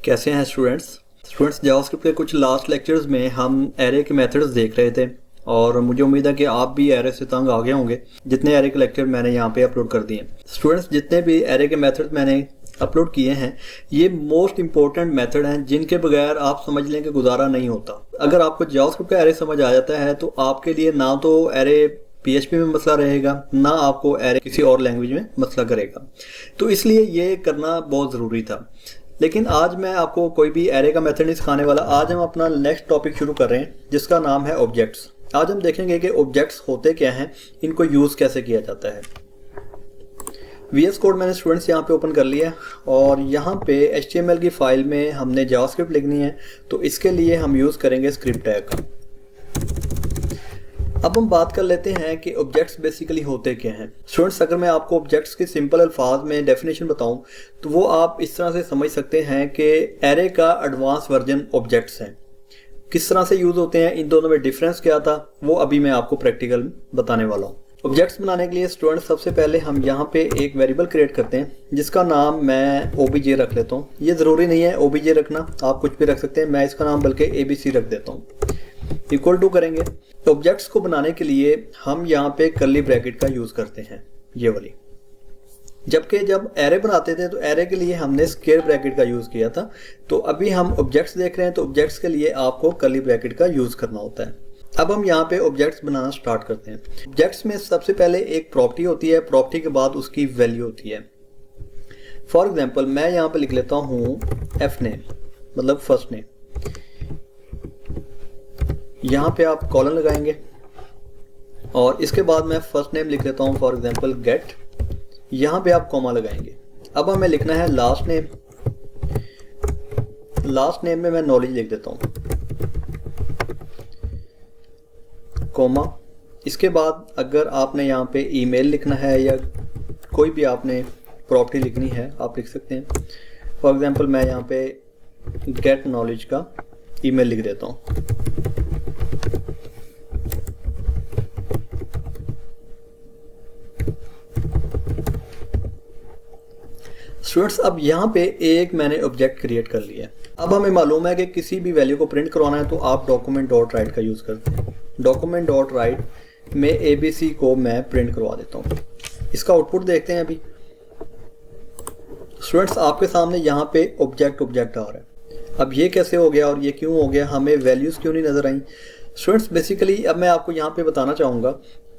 कैसे हैं students JavaScript के कुछ लास्ट लेक्चर्स में हम एरे के मेथड्स देख रहे थे और मुझे उम्मीद है कि आप भी एरे से तंग आ गए होंगे जितने एरे के लेक्चर मैंने यहाँ पे अपलोड कर दिए। स्टूडेंट्स, जितने भी एरे के मेथड मैंने अपलोड किए हैं ये मोस्ट इंपॉर्टेंट मेथड हैं जिनके बगैर आप समझ लें कि गुजारा नहीं होता। अगर आपको जावास्क्रिप्ट का एरे समझ आ जाता है तो आपके लिए ना तो एरे PHP में मसला रहेगा, ना आपको एरे किसी और लैंग्वेज में मसला करेगा। तो इसलिए ये करना बहुत ज़रूरी था। लेकिन आज मैं आपको कोई भी एरे का मेथड नहीं सिखाने वाला। आज हम अपना नेक्स्ट टॉपिक शुरू कर रहे हैं जिसका नाम है ऑब्जेक्ट्स। आज हम देखेंगे कि ऑब्जेक्ट्स होते क्या हैं, इनको यूज़ कैसे किया जाता है। VS कोड मैंने स्टूडेंट्स यहाँ पे ओपन कर लिया और यहाँ पे HTML की फाइल में हमने जावास्क्रिप्ट लिखनी है, तो इसके लिए हम यूज़ करेंगे स्क्रिप्ट टैग का। अब हम बात कर लेते हैं कि ऑब्जेक्ट्स बेसिकली होते क्या हैं। स्टूडेंट्स, अगर मैं आपको ऑब्जेक्ट्स की सिंपल अल्फाज में डेफिनेशन बताऊं तो वो आप इस तरह से समझ सकते हैं कि एरे का एडवांस वर्जन ऑब्जेक्ट्स हैं। किस तरह से यूज़ होते हैं, इन दोनों में डिफरेंस क्या था, वो अभी मैं आपको प्रैक्टिकल बताने वाला हूँ। ऑब्जेक्ट्स बनाने के लिए स्टूडेंट्स सबसे पहले हम यहाँ पे एक वेरिएबल क्रिएट करते हैं जिसका नाम मैं OBJ रख लेता हूँ। ये ज़रूरी नहीं है OBJ रखना, आप कुछ भी रख सकते हैं। मैं इसका नाम बल्कि ABC रख देता हूँ। इक्वल टू करेंगे। ऑब्जेक्ट्स को बनाने के लिए हम यहाँ पे कर्ली ब्रैकेट का यूज़ करते हैं, ये वाली। जबकि जब एरे बनाते थे तो एरे के लिए हमने स्क्वायर ब्रैकेट का यूज़ किया था। तो अभी हम ऑब्जेक्ट्स देख रहे हैं तो ऑब्जेक्ट्स के लिए आपको कर्ली ब्रैकेट का यूज़ करना होता है। अब हम यहाँ पे ऑब्जेक्ट्स बनाना स्टार्ट करते हैं। ऑब्जेक्ट्स में सबसे पहले एक प्रॉपर्टी होती है, प्रॉपर्टी के बाद उसकी वैल्यू होती है। फॉर एग्जाम्पल मैं यहाँ पे लिख लेता हूँ fname, मतलब फर्स्ट नेम। यहाँ पे आप कॉलन लगाएंगे और इसके बाद मैं फर्स्ट नेम लिख लेता हूँ, फॉर एग्जाम्पल गेट। यहाँ पे आप कॉमा लगाएंगे। अब हमें लिखना है लास्ट नेम। लास्ट नेम में मैं नॉलेज लिख देता हूँ, कॉमा। इसके बाद अगर आपने यहाँ पे ईमेल लिखना है या कोई भी आपने प्रॉपर्टी लिखनी है आप लिख सकते हैं। फॉर एग्जाम्पल मैं यहाँ पे गेट नॉलेज का ईमेल लिख देता हूँ। स्टूडेंट्स, अब यहाँ पे एक मैंने ऑब्जेक्ट क्रिएट कर लिया है। अब हमें मालूम है कि किसी भी वैल्यू को प्रिंट करवाना है तो आप डॉक्यूमेंट डॉट राइट का यूज़ करते हैं। डॉक्यूमेंट डॉट राइट में ABC को मैं प्रिंट करवा देता हूँ। इसका आउटपुट देखते हैं अभी। स्टूडेंट्स, आपके सामने यहाँ पे ऑब्जेक्ट आ रहा है। अब ये कैसे हो गया और ये क्यों हो गया, हमें वैल्यूज़ क्यों नहीं नज़र आई। स्टूडेंट्स, बेसिकली अब मैं आपको यहाँ पे बताना चाहूँगा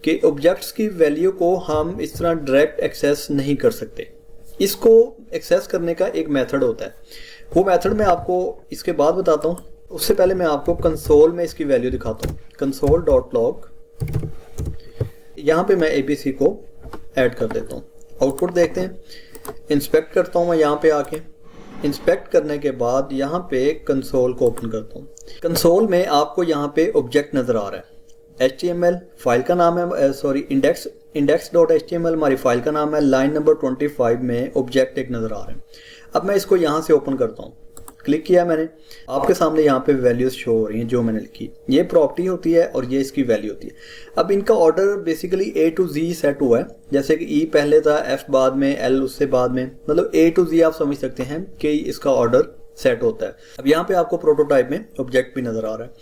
कि ऑब्जेक्ट्स की वैल्यू को हम इस तरह डायरेक्ट एक्सेस नहीं कर सकते। इसको एक्सेस करने का एक मेथड होता है, वो मेथड मैं आपको इसके बाद बताता हूँ। उससे पहले मैं आपको कंसोल में इसकी वैल्यू दिखाता हूँ। कंसोल डॉट लॉग, यहाँ पे मैं ABC को ऐड कर देता हूँ। आउटपुट देखते हैं। इंस्पेक्ट करता हूँ मैं यहाँ पे आके। इंस्पेक्ट करने के बाद यहाँ पे कंसोल को ओपन करता हूँ। कंसोल में आपको यहाँ पे ऑब्जेक्ट नज़र आ रहा है। HTML फाइल का नाम है, index.html हमारी फाइल का नाम है। लाइन नंबर 25 में ऑब्जेक्ट एक नज़र आ रहा है। अब मैं इसको यहाँ से ओपन करता हूँ। क्लिक किया मैंने, आपके सामने यहाँ पे वैल्यूज़ शो हो रही हैं जो मैंने लिखी। ये प्रॉपर्टी होती है और ये इसकी वैल्यू होती है। अब इनका order basically A to Z set हुआ है, जैसे कि E पहले था, F बाद में, L उससे बाद में, मतलब A to Z आप समझ सकते हैं कि इसका ऑर्डर सेट होता है। अब यहाँ पे आपको प्रोटोटाइप में ऑब्जेक्ट भी नज़र आ रहा है।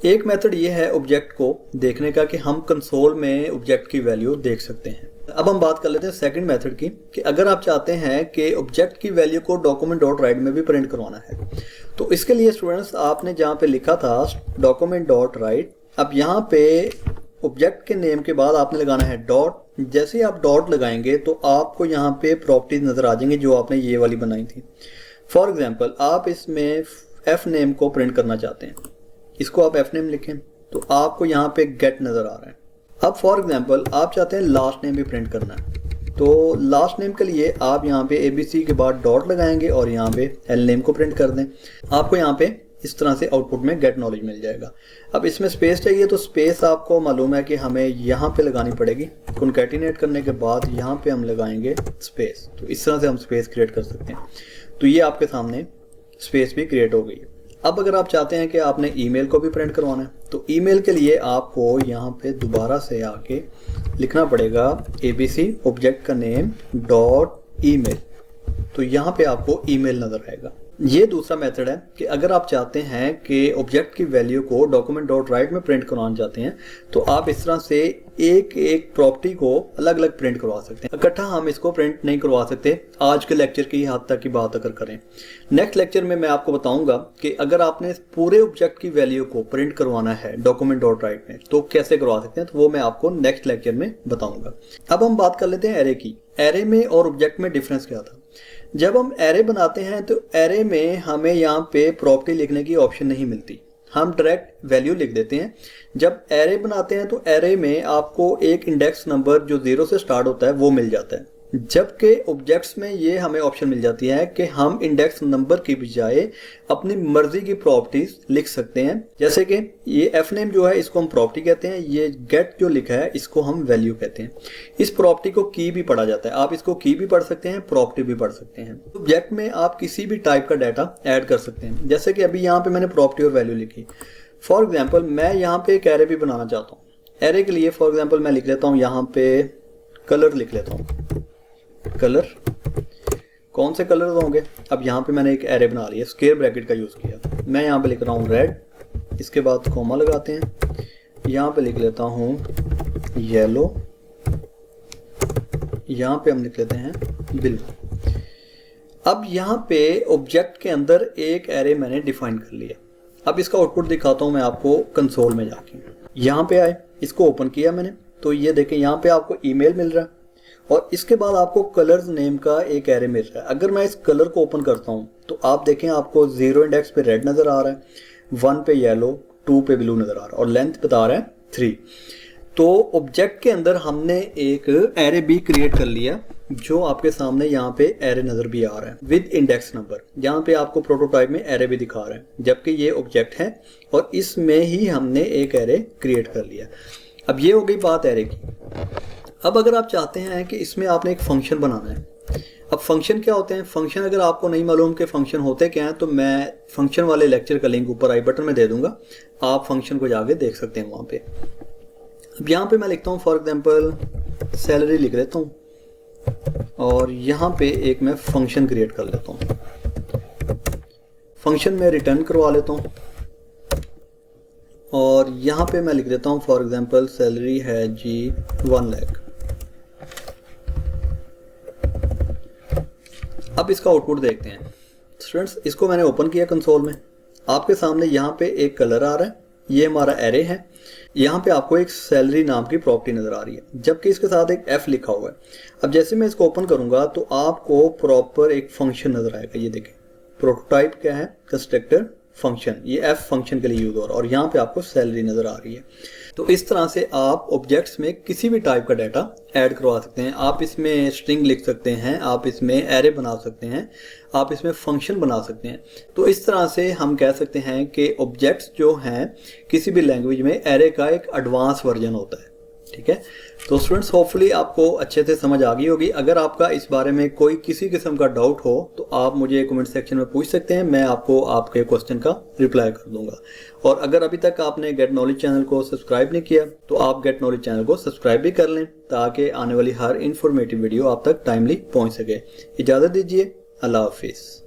एक मेथड ये है ऑब्जेक्ट को देखने का कि हम कंसोल में ऑब्जेक्ट की वैल्यू देख सकते हैं। अब हम बात कर लेते हैं सेकंड मेथड की, कि अगर आप चाहते हैं कि ऑब्जेक्ट की वैल्यू को डॉक्यूमेंट डॉट राइट में भी प्रिंट करवाना है तो इसके लिए स्टूडेंट्स आपने जहाँ पे लिखा था डॉक्यूमेंट डॉट राइट, अब यहाँ पे ऑब्जेक्ट के नेम के बाद आपने लगाना है डॉट। जैसे ही आप डॉट लगाएंगे तो आपको यहाँ पे प्रॉपर्टीज नज़र आ जाएंगी जो आपने ये वाली बनाई थी। फॉर एग्जाम्पल आप इसमें fname को प्रिंट करना चाहते हैं, इसको आप fname लिखें तो आपको यहाँ पे गेट नज़र आ रहा है। अब फॉर एग्जांपल आप चाहते हैं लास्ट नेम भी प्रिंट करना है तो लास्ट नेम के लिए आप यहाँ पे ABC के बाद डॉट लगाएंगे और यहाँ पे L नेम को प्रिंट कर दें। आपको यहाँ पे इस तरह से आउटपुट में गेट नॉलेज मिल जाएगा। अब इसमें स्पेस चाहिए तो स्पेस आपको मालूम है कि हमें यहाँ पे लगानी पड़ेगी। कॉन्कैटिनेट करने के बाद यहाँ पे हम लगाएंगे स्पेस, तो इस तरह से हम स्पेस क्रिएट कर सकते हैं। तो ये आपके सामने स्पेस भी क्रिएट हो गई है। अब अगर आप चाहते हैं कि आपने ईमेल को भी प्रिंट करवाना है तो ईमेल के लिए आपको यहाँ पे दोबारा से आके लिखना पड़ेगा ABC ऑब्जेक्ट का नेम डॉट ईमेल। तो यहाँ पे आपको ईमेल नज़र आएगा। ये दूसरा मेथड है कि अगर आप चाहते हैं कि ऑब्जेक्ट की वैल्यू को डॉक्यूमेंट डॉट राइट में प्रिंट करवाना चाहते हैं तो आप इस तरह से एक एक प्रॉपर्टी को अलग अलग प्रिंट करवा सकते हैं। इकट्ठा हम इसको प्रिंट नहीं करवा सकते आज के लेक्चर की हद तक की बात अगर करें। नेक्स्ट लेक्चर में मैं आपको बताऊंगा कि अगर आपने पूरे ऑब्जेक्ट की वैल्यू को प्रिंट करवाना है डॉक्यूमेंट डॉट राइट में तो कैसे करवा सकते हैं, तो वो मैं आपको नेक्स्ट लेक्चर में बताऊंगा। अब हम बात कर लेते हैं एरे की। एरे में और ऑब्जेक्ट में डिफरेंस क्या था। जब हम एरे बनाते हैं तो एरे में हमें यहाँ पे प्रॉपर्टी लिखने की ऑप्शन नहीं मिलती, हम डायरेक्ट वैल्यू लिख देते हैं। जब एरे बनाते हैं तो एरे में आपको एक इंडेक्स नंबर जो 0 से स्टार्ट होता है वो मिल जाता है, जबकि ऑब्जेक्ट्स में ये हमें ऑप्शन मिल जाती है कि हम इंडेक्स नंबर की बजाय अपनी मर्जी की प्रॉपर्टीज लिख सकते हैं। जैसे कि ये एफ नेम जो है इसको हम प्रॉपर्टी कहते हैं, ये गेट जो लिखा है इसको हम वैल्यू कहते हैं। इस प्रॉपर्टी को की भी पढ़ा जाता है, आप इसको की भी पढ़ सकते हैं, प्रॉपर्टी भी पढ़ सकते हैं। ऑब्जेक्ट में आप किसी भी टाइप का डाटा ऐड कर सकते हैं। जैसे कि अभी यहाँ पे मैंने प्रॉपर्टी और वैल्यू लिखी। फॉर एग्जाम्पल मैं यहाँ पे एक एरे भी बनाना चाहता हूँ। एरे के लिए फॉर एग्जाम्पल मैं लिख लेता हूँ यहाँ पे कलर लिख लेता हूँ। कलर कौन से कलर होंगे। अब यहाँ पे मैंने एक एरे बना लिया, स्क्वायर ब्रैकेट का यूज़ किया। मैं यहाँ पे लिख रहा हूँ रेड, इसके बाद कॉमा लगाते हैं। यहाँ पे लिख लेता हूँ येलो, यहाँ पे हम लिख लेते हैं ब्लू। अब यहाँ पे ऑब्जेक्ट के अंदर एक एरे मैंने डिफाइन कर लिया। अब इसका आउटपुट दिखाता हूँ मैं आपको कंसोल में जाके। यहाँ पे आए, इसको ओपन किया मैंने तो ये देखें यहाँ पे आपको ईमेल मिल रहा है और इसके बाद आपको कलर्स नेम का एक एरे मिल रहा है। अगर मैं इस कलर को ओपन करता हूं तो आप देखें आपको 0 इंडेक्स पे रेड नजर आ रहा है, 1 पे येलो, 2 पे ब्लू नजर आ रहा है और लेंथ बता रहा है 3। तो ऑब्जेक्ट के अंदर हमने एक एरे भी क्रिएट कर लिया जो आपके सामने यहाँ पे एरे नजर भी आ रहा है विद इंडेक्स नंबर। यहाँ पे आपको प्रोटोटाइप में एरे भी दिखा रहा है, जबकि ये ऑब्जेक्ट है और इसमें ही हमने एक एरे क्रिएट कर लिया। अब ये हो गई बात एरे की। अब अगर आप चाहते हैं कि इसमें आपने एक फंक्शन बनाना है। अब फंक्शन क्या होते हैं, फंक्शन अगर आपको नहीं मालूम कि फंक्शन होते क्या हैं तो मैं फंक्शन वाले लेक्चर का लिंक ऊपर आई बटन में दे दूंगा, आप फंक्शन को जाके देख सकते हैं वहाँ पे। अब यहाँ पे मैं लिखता हूँ फॉर एग्जांपल सैलरी लिख लेता हूँ और यहाँ पे एक मैं फंक्शन क्रिएट कर लेता हूँ। फंक्शन में रिटर्न करवा लेता हूँ और यहाँ पे मैं लिख देता हूँ फॉर एग्जांपल सैलरी है जी 1 लाख। अब इसका आउटपुट देखते हैं स्टूडेंट्स। इसको मैंने ओपन किया कंसोल में, आपके सामने यहाँ पे एक कलर आ रहा है, ये हमारा एरे है। यहाँ पे आपको एक सैलरी नाम की प्रॉपर्टी नजर आ रही है, जबकि इसके साथ एक एफ लिखा हुआ है। अब जैसे मैं इसको ओपन करूंगा तो आपको प्रॉपर एक फंक्शन नजर आएगा। ये देखें प्रोटोटाइप क्या है, कंस्ट्रक्टर फंक्शन, ये एफ फंक्शन के लिए यूज हो रहा है और यहाँ पे आपको सैलरी नजर आ रही है। तो इस तरह से आप ऑब्जेक्ट्स में किसी भी टाइप का डाटा ऐड करवा सकते हैं। आप इसमें स्ट्रिंग लिख सकते हैं, आप इसमें एरे बना सकते हैं, आप इसमें फंक्शन बना सकते हैं। तो इस तरह से हम कह सकते हैं कि ऑब्जेक्ट्स जो हैं किसी भी लैंग्वेज में एरे का एक एडवांस वर्जन होता है। ठीक है, तो स्टूडेंट्स होपफुली आपको अच्छे से समझ आ गई होगी। अगर आपका इस बारे में कोई किसी किस्म का डाउट हो तो आप मुझे कमेंट सेक्शन में पूछ सकते हैं, मैं आपको आपके क्वेश्चन का रिप्लाई कर दूंगा। और अगर अभी तक आपने गेट नॉलेज चैनल को सब्सक्राइब नहीं किया तो आप गेट नॉलेज चैनल को सब्सक्राइब भी कर लें ताकि आने वाली हर इंफॉर्मेटिव वीडियो आप तक टाइमली पहुंच सके। इजाज़त दीजिए, अल्लाह हाफिज़।